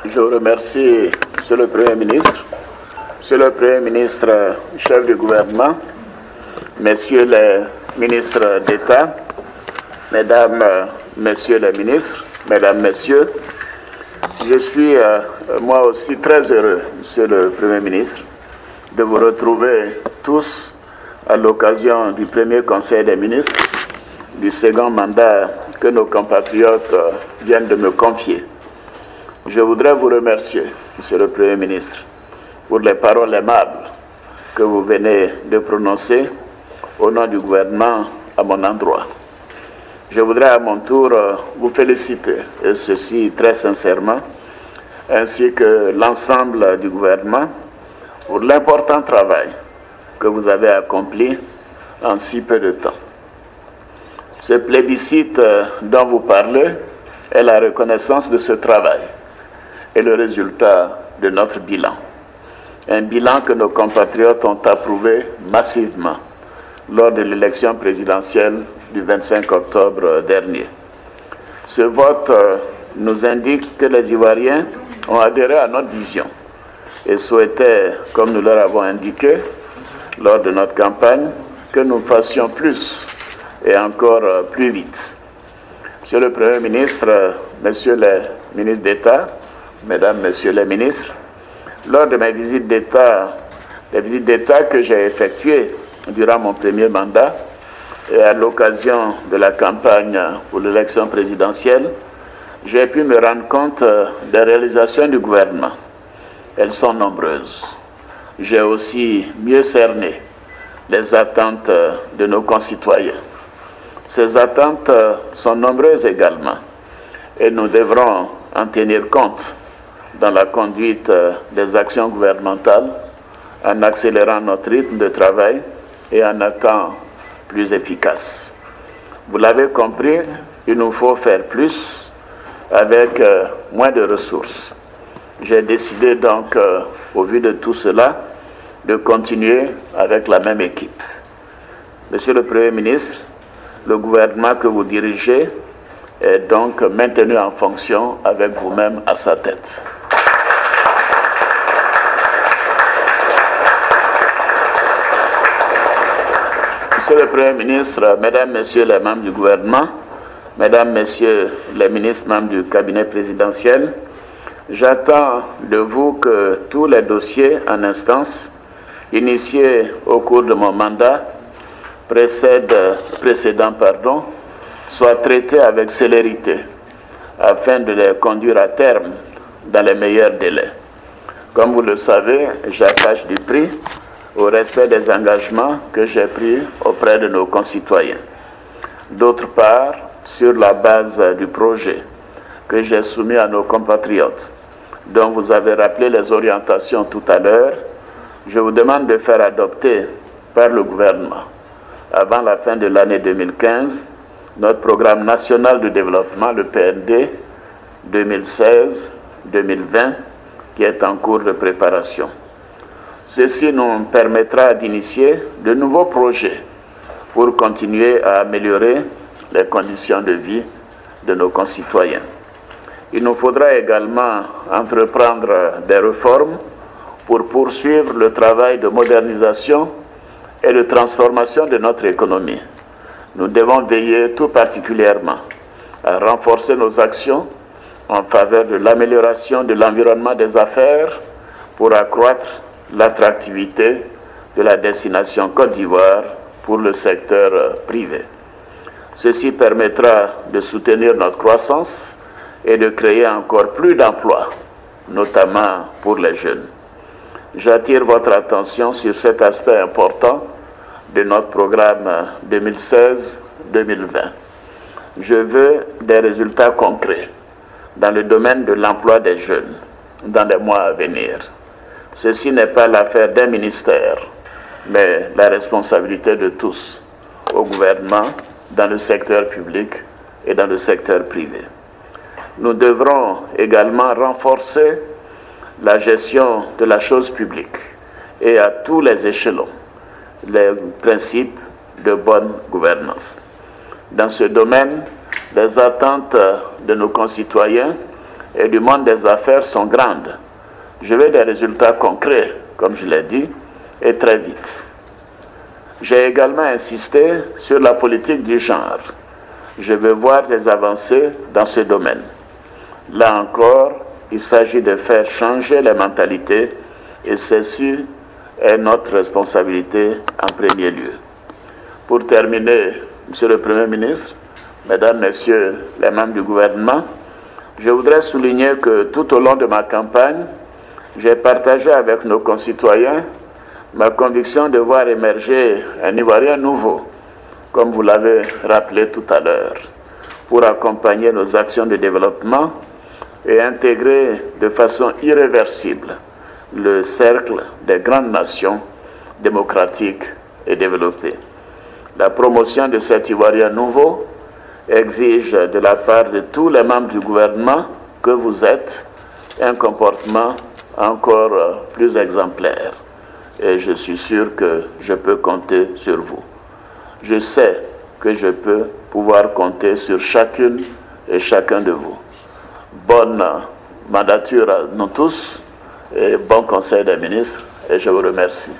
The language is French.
Je vous remercie, Monsieur le Premier ministre, Monsieur le Premier ministre, chef du gouvernement, Messieurs les ministres d'État, Mesdames, Messieurs les ministres, Mesdames, Messieurs, je suis moi aussi très heureux, Monsieur le Premier ministre, de vous retrouver tous à l'occasion du premier Conseil des ministres, du second mandat que nos compatriotes viennent de me confier. Je voudrais vous remercier, Monsieur le Premier ministre, pour les paroles aimables que vous venez de prononcer au nom du gouvernement à mon endroit. Je voudrais à mon tour vous féliciter, et ceci très sincèrement, ainsi que l'ensemble du gouvernement, pour l'important travail que vous avez accompli en si peu de temps. Ce plébiscite dont vous parlez est la reconnaissance de ce travail et le résultat de notre bilan. Un bilan que nos compatriotes ont approuvé massivement lors de l'élection présidentielle du 25 octobre dernier. Ce vote nous indique que les Ivoiriens ont adhéré à notre vision et souhaitaient, comme nous leur avons indiqué lors de notre campagne, que nous fassions plus et encore plus vite. Monsieur le Premier ministre, Messieurs les ministres d'État, Mesdames, Messieurs les ministres, lors de mes visites d'État, les visites d'État que j'ai effectuées durant mon premier mandat et à l'occasion de la campagne pour l'élection présidentielle, j'ai pu me rendre compte des réalisations du gouvernement. Elles sont nombreuses. J'ai aussi mieux cerné les attentes de nos concitoyens. Ces attentes sont nombreuses également et nous devrons en tenir compte dans la conduite des actions gouvernementales en accélérant notre rythme de travail et en étant plus efficace. Vous l'avez compris, il nous faut faire plus avec moins de ressources. J'ai décidé donc, au vu de tout cela, de continuer avec la même équipe. Monsieur le Premier ministre, le gouvernement que vous dirigez est donc maintenu en fonction avec vous-même à sa tête. Monsieur le Premier ministre, Mesdames, Messieurs les membres du gouvernement, Mesdames, Messieurs les ministres membres du cabinet présidentiel, j'attends de vous que tous les dossiers en instance initiés au cours de mon mandat précédents soient traités avec célérité afin de les conduire à terme dans les meilleurs délais. Comme vous le savez, j'attache du prix au respect des engagements que j'ai pris auprès de nos concitoyens. D'autre part, sur la base du projet que j'ai soumis à nos compatriotes, dont vous avez rappelé les orientations tout à l'heure, je vous demande de faire adopter par le gouvernement, avant la fin de l'année 2015, notre programme national de développement, le PND 2016-2020, qui est en cours de préparation. Ceci nous permettra d'initier de nouveaux projets pour continuer à améliorer les conditions de vie de nos concitoyens. Il nous faudra également entreprendre des réformes pour poursuivre le travail de modernisation et de transformation de notre économie. Nous devons veiller tout particulièrement à renforcer nos actions en faveur de l'amélioration de l'environnement des affaires pour accroître l'attractivité de la destination Côte d'Ivoire pour le secteur privé. Ceci permettra de soutenir notre croissance et de créer encore plus d'emplois, notamment pour les jeunes. J'attire votre attention sur cet aspect important de notre programme 2016-2020. Je veux des résultats concrets dans le domaine de l'emploi des jeunes dans les mois à venir. Ceci n'est pas l'affaire d'un ministère, mais la responsabilité de tous, au gouvernement, dans le secteur public et dans le secteur privé. Nous devrons également renforcer la gestion de la chose publique et à tous les échelons, les principes de bonne gouvernance. Dans ce domaine, les attentes de nos concitoyens et du monde des affaires sont grandes. Je veux des résultats concrets, comme je l'ai dit, et très vite. J'ai également insisté sur la politique du genre. Je veux voir des avancées dans ce domaine. Là encore, il s'agit de faire changer les mentalités et ceci est notre responsabilité en premier lieu. Pour terminer, Monsieur le Premier ministre, Mesdames, Messieurs les membres du gouvernement, je voudrais souligner que tout au long de ma campagne, j'ai partagé avec nos concitoyens ma conviction de voir émerger un Ivoirien nouveau, comme vous l'avez rappelé tout à l'heure, pour accompagner nos actions de développement et intégrer de façon irréversible le cercle des grandes nations démocratiques et développées. La promotion de cet Ivoirien nouveau exige de la part de tous les membres du gouvernement que vous êtes un comportement encore plus exemplaire. Et je suis sûr que je peux compter sur vous. Je sais que je peux pouvoir compter sur chacune et chacun de vous. Bonne mandature à nous tous et bon conseil des ministres et je vous remercie.